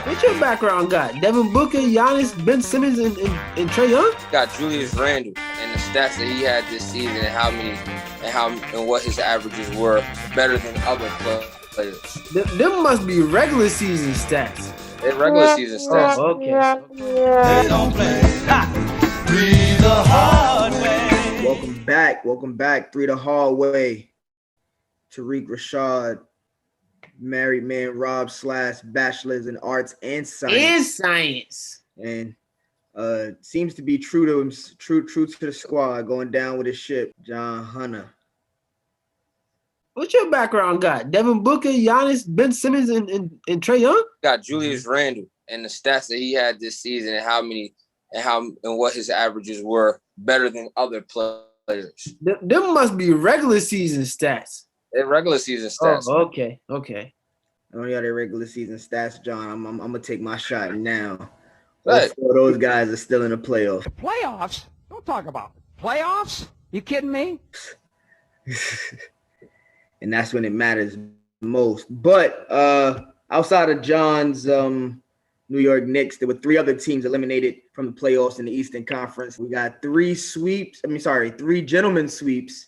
What's your background got? Devin Booker, Giannis, Ben Simmons, and Trae Young? Got Julius Randle and the stats that he had this season and what his averages were better than other players. Them must be regular season stats. They're regular season stats. Oh, okay. They don't play. Three the hard way. Welcome back. Three the hard way. Tariq Rashad, married man Rob / bachelors in arts and science. And seems to be true to him, true to the squad, going down with his ship, John Hunter. What's your background got? Devin Booker, Giannis, Ben Simmons, and Trae Young? Got Julius Randle and the stats that he had this season and what his averages were better than other players. Them must be regular season stats. They're regular season stats. Oh, okay. I don't got their regular season stats, John. I'm gonna take my shot now. Right. All four of those guys are still in the playoffs. Playoffs? Don't talk about it. Playoffs? You kidding me? And that's when it matters most. But outside of John's New York Knicks, there were three other teams eliminated from the playoffs in the Eastern Conference. We got three gentlemen sweeps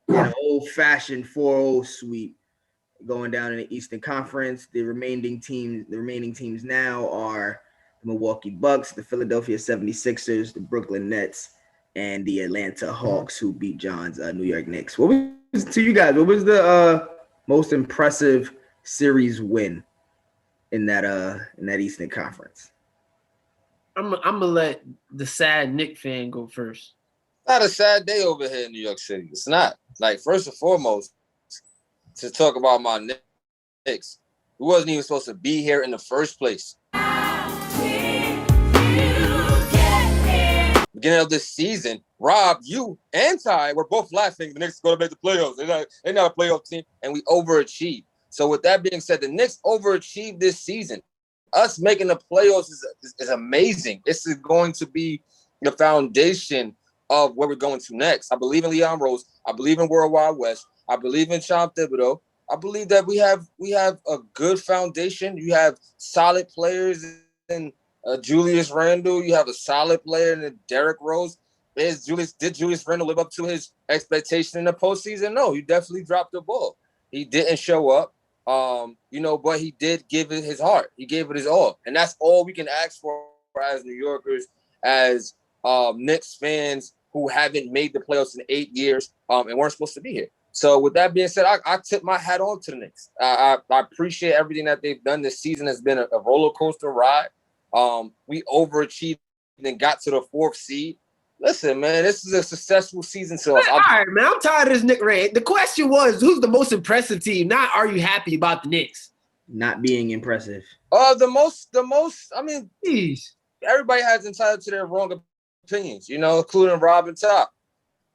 and an old-fashioned 4-0 sweep going down in the Eastern Conference. The remaining teams now are the Milwaukee Bucks, the Philadelphia 76ers, the Brooklyn Nets, and the Atlanta Hawks, who beat John's New York Knicks. What was the most impressive series win in that Eastern Conference? I'm gonna let the sad Knick fan go first. Not a sad day over here in New York City. It's not. Like, first and foremost, to talk about my Knicks, who wasn't even supposed to be here in the first place. Beginning of this season, Rob, you and Ty were both laughing. The Knicks are going to make the playoffs. They're not a playoff team, and we overachieved. So with that being said, the Knicks overachieved this season. Us making the playoffs is amazing. This is going to be the foundation of where we're going to next. I believe in Leon Rose. I believe in Worldwide West. I believe in Sean Thibodeau. I believe that we have a good foundation. You have solid players in Julius Randle. You have a solid player in Derrick Rose. Did Julius Randle live up to his expectation in the postseason? No, he definitely dropped the ball. He didn't show up, but he did give it his heart. He gave it his all. And that's all we can ask for as New Yorkers, as Knicks fans who haven't made the playoffs in 8 years and weren't supposed to be here. So with that being said, I tip my hat on to the Knicks. I appreciate everything that they've done. This season has been a roller coaster ride. We overachieved and got to the 4th seed. Listen, man, this is a successful season to us. All right, man, I'm tired of this Knick rant. The question was, who's the most impressive team? Not are you happy about the Knicks? Not being impressive. The most. I mean, Jeez. Everybody has entitled to their wrong opinions, including Rob and Top.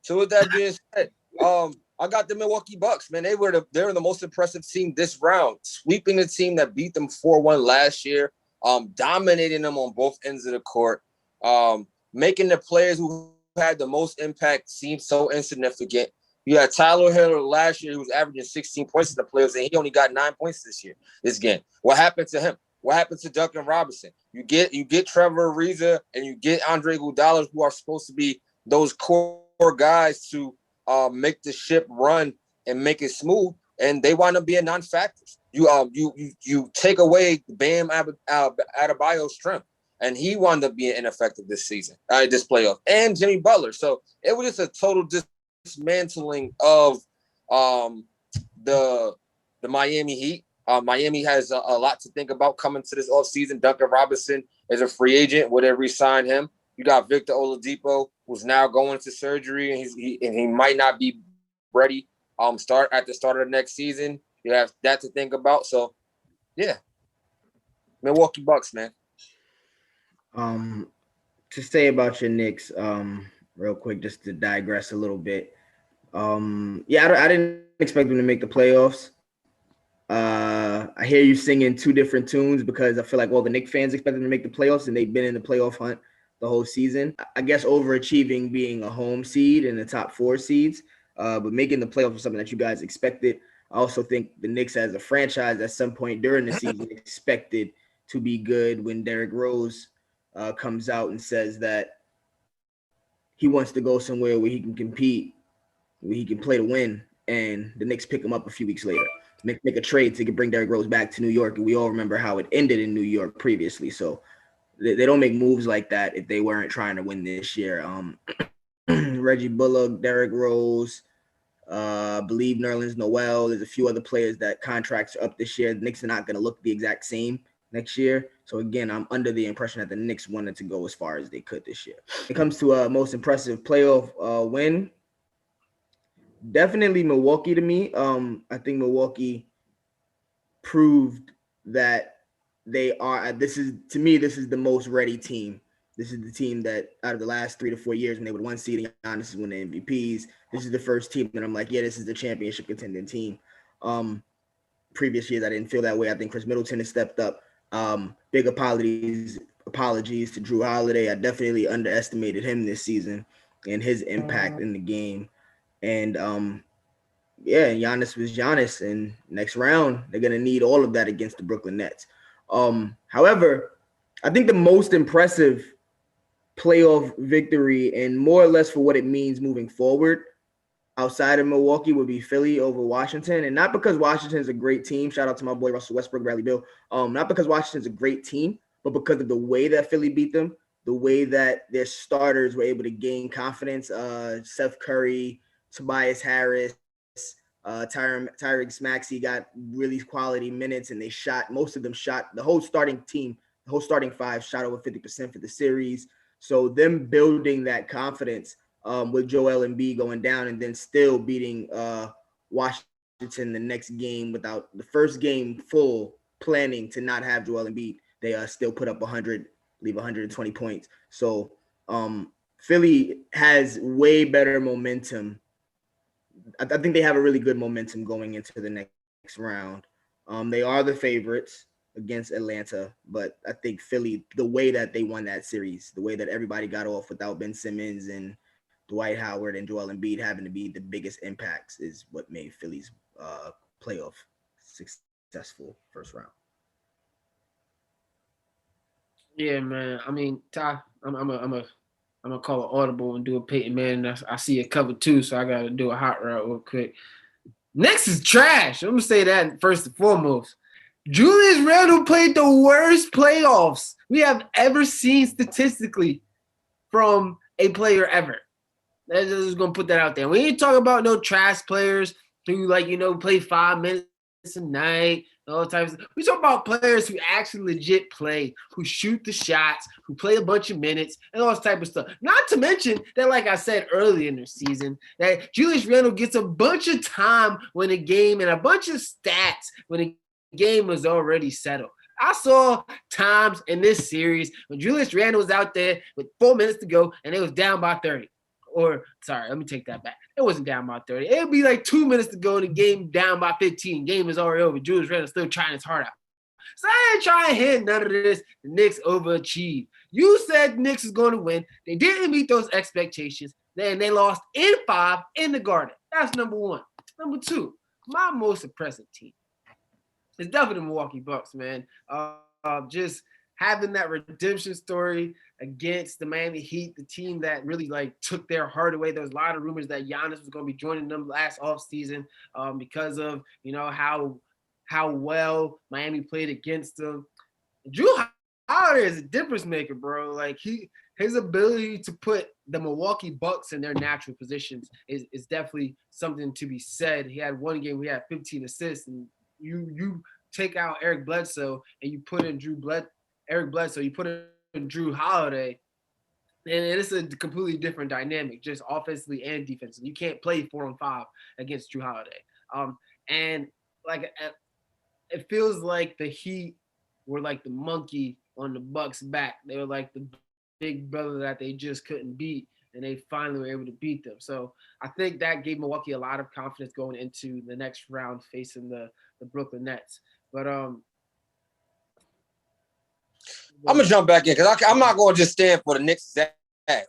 So with that being said, I got the Milwaukee Bucks, man. They're the most impressive team this round, sweeping the team that beat them 4-1 last year, dominating them on both ends of the court, making the players who had the most impact seem so insignificant. You had Tyler Hiller last year, who was averaging 16 points in the playoffs, and he only got 9 points this game. What happened to him? What happened to Duncan Robinson? You get Trevor Ariza and you get Andre Iguodala, who are supposed to be those core guys to make the ship run and make it smooth, and they wind up being non-factors. You take away Bam Adebayo's strength, and he wound up being ineffective this season, this playoff, and Jimmy Butler. So it was just a total dismantling of the Miami Heat. Miami has a lot to think about coming to this offseason. Duncan Robinson is a free agent. Would they re-sign him? You got Victor Oladipo, who's now going to surgery, and he might not be ready start at the start of the next season. You have that to think about. So, yeah, Milwaukee Bucks, man. To say about your Knicks, real quick, just to digress a little bit. I didn't expect them to make the playoffs. I hear you singing two different tunes because I feel like all the Knicks fans expect them to make the playoffs, and they've been in the playoff hunt the whole season. I guess overachieving being a home seed in the top 4 seeds, but making the playoffs was something that you guys expected. I also think the Knicks as a franchise at some point during the season expected to be good when Derrick Rose comes out and says that he wants to go somewhere where he can compete, where he can play to win, and the Knicks pick him up a few weeks later. Make a trade to bring Derrick Rose back to New York, and we all remember how it ended in New York previously. So they don't make moves like that if they weren't trying to win this year. Reggie Bullock, Derrick Rose, I believe Nerlens Noel. There's a few other players that contracts are up this year. The Knicks are not going to look the exact same next year. So again, I'm under the impression that the Knicks wanted to go as far as they could this year. When it comes to a most impressive playoff win, definitely Milwaukee to me. I think Milwaukee proved that they are. This is the most ready team. This is the team that out of the last 3 to 4 years when they would one seed and Giannis is winning MVPs. This is the first team that I'm like, yeah, this is the championship contending team. Previous years I didn't feel that way. I think Chris Middleton has stepped up. Big apologies to Drew Holiday. I definitely underestimated him this season and his impact in the game. And Giannis was Giannis. And next round, they're gonna need all of that against the Brooklyn Nets. However, I think the most impressive playoff victory and more or less for what it means moving forward outside of Milwaukee would be Philly over Washington. And not because Washington's a great team. Shout out to my boy Russell Westbrook, Bradley Beal. Not because Washington's a great team, but because of the way that Philly beat them, the way that their starters were able to gain confidence. Seth Curry, Tobias Harris, Tyrese Maxey got really quality minutes, and most of them shot, the whole starting five shot over 50% for the series. So them building that confidence with Joel Embiid going down and then still beating Washington the next game without the first game full planning to not have Joel Embiid, they still put up 120 points. So Philly has way better momentum. I think they have a really good momentum going into the next round. They are the favorites against Atlanta, but I think Philly, the way that they won that series, the way that everybody got off without Ben Simmons and Dwight Howard and Joel Embiid having to be the biggest impacts is what made Philly's playoff successful first round. Yeah, man. I mean, Ty, I'm gonna call an audible and do a Peyton Manning. I see a cover too, so I gotta do a hot route real quick. Next is trash. I'm gonna say that first and foremost. Julius Randle played the worst playoffs we have ever seen statistically from a player ever. I'm just going to put that out there. We ain't talking about no trash players who, play 5 minutes a night, all types of. We talk about players who actually legit play, who shoot the shots, who play a bunch of minutes, and all this type of stuff. Not to mention that, like I said earlier in the season, that Julius Randle gets a bunch of time when a game and a bunch of stats when a game was already settled. I saw times in this series when Julius Randle was out there with 4 minutes to go and it was down by 30. Or, sorry, let me take that back. It wasn't down by 30. It would be like 2 minutes to go in the game down by 15. Game is already over. Julius Randle still trying his heart out. So I ain't trying to hit none of this. The Knicks overachieved. You said the Knicks is going to win. They didn't meet those expectations. Then they lost in 5 in the Garden. That's number one. Number two, my most impressive team. It's definitely the Milwaukee Bucks, man. Just having that redemption story against the Miami Heat, the team that really took their heart away. There was a lot of rumors that Giannis was going to be joining them last offseason because of how well Miami played against them. Drew Holiday is a difference maker, bro. His ability to put the Milwaukee Bucks in their natural positions is definitely something to be said. He had one game, he had 15 assists, and you take out Eric Bledsoe and you put in Eric Bledsoe, you put in Drew Holiday, and it's a completely different dynamic, just offensively and defensively. You can't play 4-on-5 against Drew Holiday. And it feels like the Heat were like the monkey on the Bucks' back. They were like the big brother that they just couldn't beat, and they finally were able to beat them. So I think that gave Milwaukee a lot of confidence going into the next round facing the Brooklyn Nets. But I'm gonna jump back in because I'm not going to just stand for the Knicks.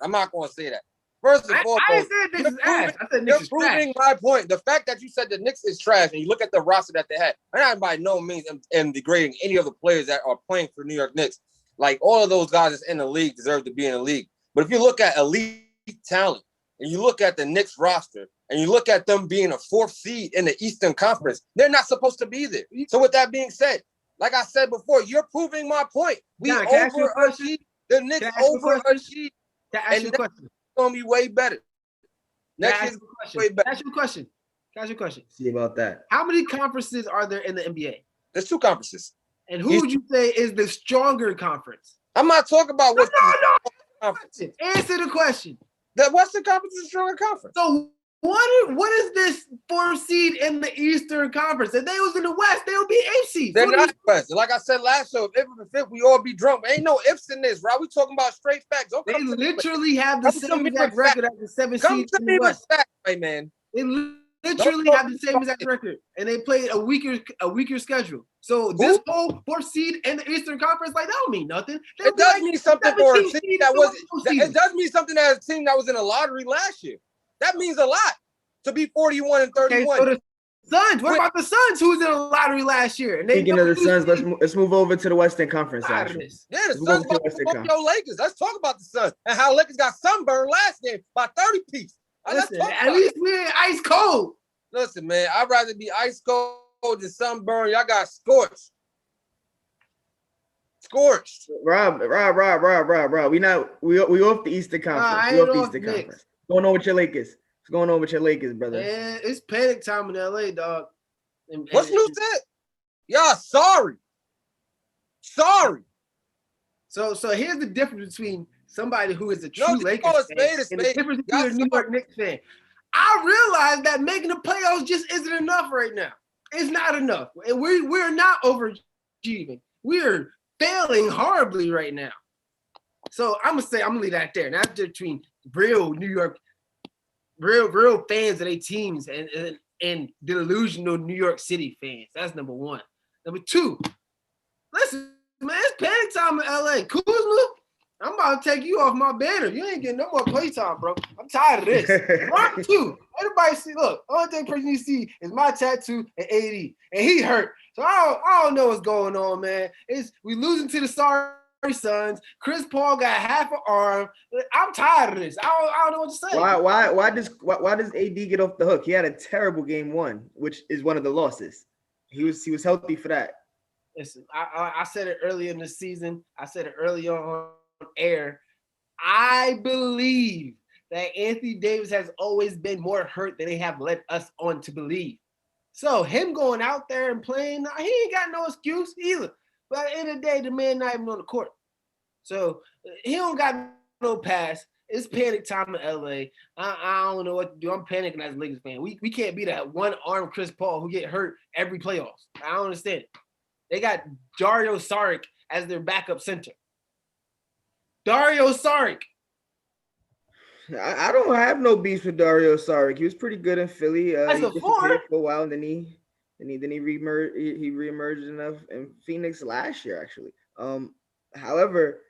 I'm not going to say that. First and I foremost, said Knicks is proving, ass. I said you're Knicks is trash. proving my point. The fact that you said the Knicks is trash and you look at the roster that they had, and I'm by no means am degrading any of the players that are playing for New York Knicks. Like all of those guys that's in the league deserve to be in the league. But if you look at elite talent and you look at the Knicks roster and you look at them being a 4th seed in the Eastern Conference, they're not supposed to be there. So with that being said, like I said before, you're proving my point. We John, can I ask you a question? overachieved. The Knicks Can I ask you a question? overachieved. Can I ask you a question? It's going to be way better. Can I Next ask year's you a way question? Can I better. ask you a question? Can I ask you a question? See about that. How many conferences are there in the NBA? There's 2 conferences. And who would you say is the stronger conference? I'm not talking about what No. conference. Answer the question. The Western Conference is a stronger conference. So what is this 4th seed in the Eastern Conference? If they was in the West, they would be 8th seed. They're not West. Like I said last show, if we all be drunk. Ain't no ifs in this, right? We talking about straight facts. Don't They come to me literally have the Come to same me exact with record facts. as the 7th Come seed to in me the with West. facts, right, man. They literally have the same exact record, and they played a weaker schedule. So this whole 4th seed in the Eastern Conference, like that don't mean nothing. It does mean something for a team that was. It It does mean something as a team that was in a lottery last year. That means a lot to be 41 and 31. So the Suns. What about the Suns, who was in a lottery last year? And Speaking of the Suns, let's move over to the Western Conference. Actually, Yeah, the Suns about to whoop your Lakers. Let's talk about the Suns and how Lakers got sunburned last game by 30 piece. Listen, at least we're ice cold. Listen, man, I'd rather be ice cold than sunburned. Y'all got scorched. Scorched. Rob. We off the Eastern Conference. We off the Eastern Conference. What's going on with your Lakers? What's going on with your Lakers, brother? Man, it's panic time in LA, dog. What's new said? Y'all sorry. Sorry. So here's the difference between somebody who is a true Lakers fan and the difference between a New York Knicks fan. I realize that making the playoffs just isn't enough right now. It's not enough. And we're not overachieving. We're failing horribly right now. So I'm gonna leave that there. And that's between real New York, real fans of their teams and delusional New York City fans. That's number one. Number two, listen, man, it's panic time in LA. Kuzma, I'm about to take you off my banner. You ain't getting no more playtime, bro. I'm tired of this. Round two. Everybody see, look, only thing person you see is my tattoo and AD. And he hurt. So I don't know what's going on, man. We losing to the sorry Suns. Chris Paul got half an arm. I'm tired of this. I don't know what to say. Why does AD get off the hook? He had a terrible game one, which is one of the losses. He was healthy for that. Listen, I said it earlier in the season. I said it earlier on air. I believe that Anthony Davis has always been more hurt than they have led us on to believe. So him going out there and playing, he ain't got no excuse either. But at the end of the day, the man not even on the court. So he don't got no pass. It's panic time in LA. I don't know what to do. I'm panicking as a Lakers fan. We can't be that one-armed Chris Paul who get hurt every playoffs. I don't understand it. They got Dario Saric as their backup center. Dario Saric. I don't have no beef with Dario Saric. He was pretty good in Philly. That's he a four. for a while, and then he reemerged enough in Phoenix last year, actually. However,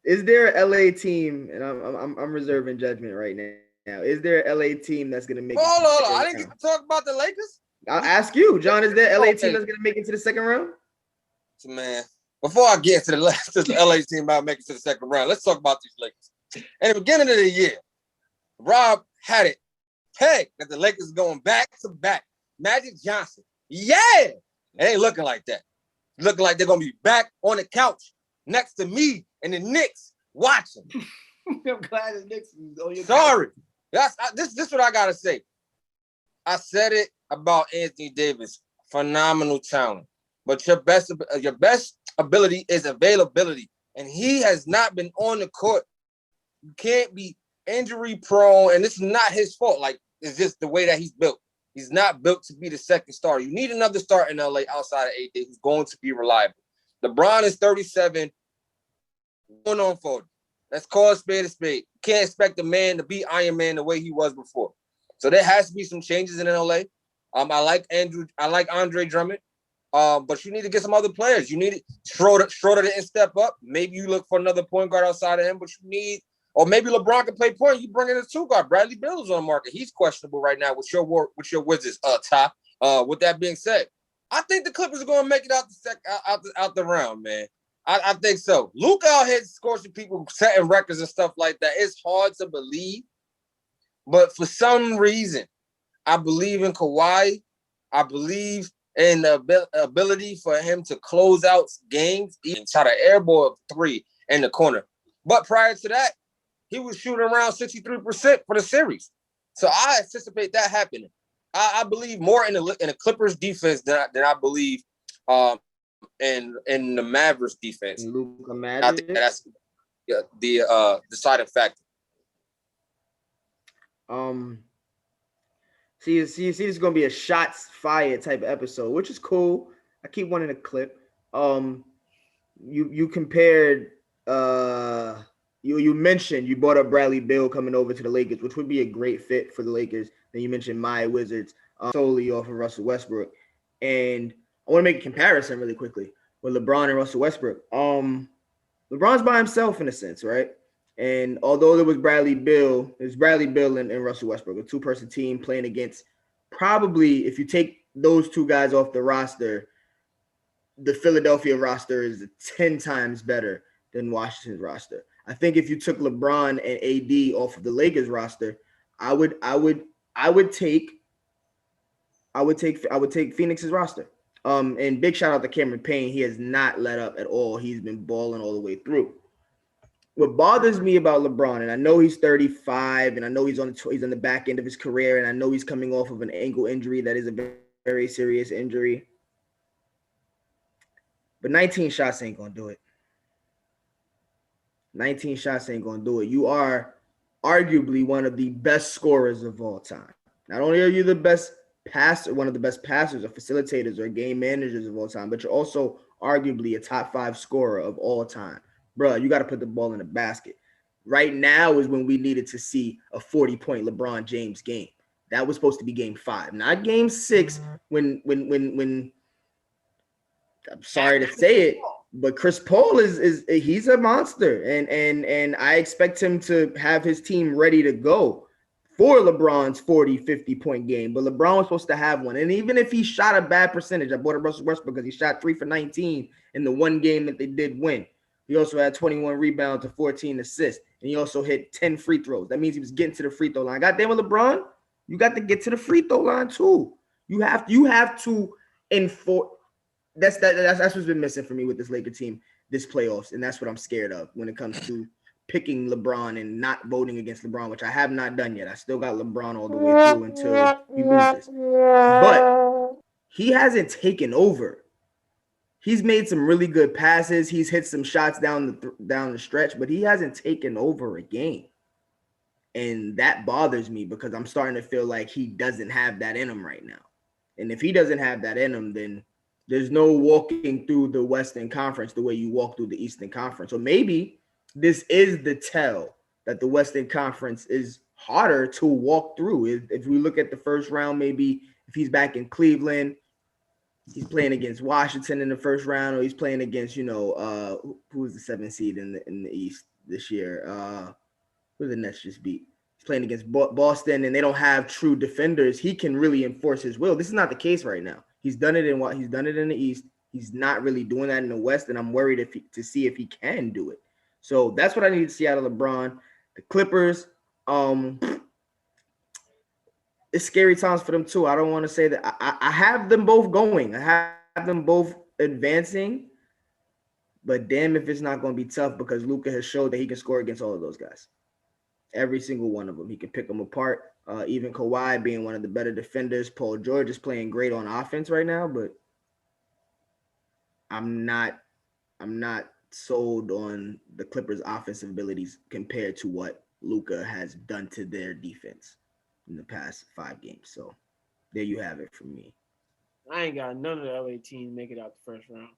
is there an LA team, and I'm reserving judgment right now. Is there an LA team that's gonna make? Hold on. I didn't get to talk about the Lakers. I'll ask you, John. Is there an LA team that's gonna make it to the second round? So, man, before I get to the LA team about making it to the second round, let's talk about these Lakers. At the beginning of the year, Rob had it pegged that the Lakers going back to back. Magic Johnson, yeah, it ain't looking like that. Looking like they're gonna be back on the couch next to me and the Knicks watching. I'm glad the Knicks is on your Sorry, this is what I gotta say. I said it about Anthony Davis, phenomenal talent, but your best ability is availability, and he has not been on the court. You can't be injury prone, and this is not his fault. Like, it's just the way that he's built. He's not built to be the second star. You need another star in LA outside of AD who's going to be reliable. LeBron is 37, going on 40. Let's call a spade a spade. You can't expect a man to be Iron Man the way he was before. So there has to be some changes in LA. I like Andre Drummond, but you need to get some other players. You need Schroeder didn't step up. Maybe you look for another point guard outside of him, but you need Or maybe LeBron can play point. You bring in a two guard. Bradley Beal is on the market. He's questionable right now with your Wizards. Ty. With that being said, I think the Clippers are going to make it out the round, man. I think so. Luka out here scorching people, setting records and stuff like that. It's hard to believe, but for some reason, I believe in Kawhi. I believe in the ability for him to close out games, even try to airball three in the corner. But prior to that, he was shooting around 63% for the series. So I anticipate that happening. I believe more in the Clippers defense than I believe in the Mavericks defense. Luka I think that's the deciding factor. See, this is gonna be a shots fired type of episode, which is cool. I keep wanting to clip. You compared you mentioned you brought up Bradley Beal coming over to the Lakers, which would be a great fit for the Lakers. Then you mentioned my Wizards solely off of Russell Westbrook, and I want to make a comparison really quickly with LeBron and Russell Westbrook. LeBron's by himself in a sense, right? And although there was Bradley Beal, there's Bradley Beal and Russell Westbrook, a two-person team playing against probably, if you take those two guys off the roster, the Philadelphia roster is 10 times better than Washington's roster. I think if you took LeBron and AD off of the Lakers roster, I would take Phoenix's roster. And big shout out to Cameron Payne. He has not let up at all. He's been balling all the way through. What bothers me about LeBron, and I know he's 35, and I know he's on the back end of his career, and I know he's coming off of an ankle injury that is a very, very serious injury. But 19 shots ain't gonna do it. 19 shots ain't gonna do it. You are arguably one of the best scorers of all time. Not only are you the best passer, one of the best passers or facilitators or game managers of all time, but you're also arguably a top 5 scorer of all time. Bro, you got to put the ball in the basket. Right now is when we needed to see a 40-point LeBron James game. That was supposed to be game 5, not game 6 when I'm sorry to say it, but Chris Paul is he's a monster, and I expect him to have his team ready to go for LeBron's 40, 50-point game. But LeBron was supposed to have one. And even if he shot a bad percentage, I bought a Russell Westbrook because he shot 3 for 19 in the one game that they did win. He also had 21 rebounds and 14 assists. And he also hit 10 free throws. That means he was getting to the free throw line. Goddamn it, LeBron, you got to get to the free throw line too. You have to enforce. That's what's been missing for me with this Laker team this playoffs. And that's what I'm scared of when it comes to picking LeBron and not voting against LeBron, which I have not done yet. I still got LeBron all the way through until he loses. But he hasn't taken over. He's made some really good passes. He's hit some shots down the stretch, but he hasn't taken over a game. And that bothers me because I'm starting to feel like he doesn't have that in him right now. And if he doesn't have that in him, then there's no walking through the Western Conference the way you walk through the Eastern Conference. Or maybe this is the tell that the Western Conference is harder to walk through. If we look at the first round, maybe if he's back in Cleveland, he's playing against Washington in the first round, or he's playing against, who was the 7th seed in the East this year? Who the Nets just beat? He's playing against Boston, and they don't have true defenders. He can really enforce his will. This is not the case right now. He's done it in the East. He's not really doing that in the West, and I'm worried to see if he can do it. So that's what I need to see out of LeBron. The Clippers, it's scary times for them too. I don't want to say that I have them both going. I have them both advancing, but damn if it's not going to be tough because Luka has showed that he can score against all of those guys. Every single one of them. He can pick them apart. Even Kawhi being one of the better defenders. Paul George is playing great on offense right now, but I'm not sold on the Clippers' offensive abilities compared to what Luka has done to their defense in the past 5 games. So there you have it from me. I ain't got none of the LA teams make it out the first round.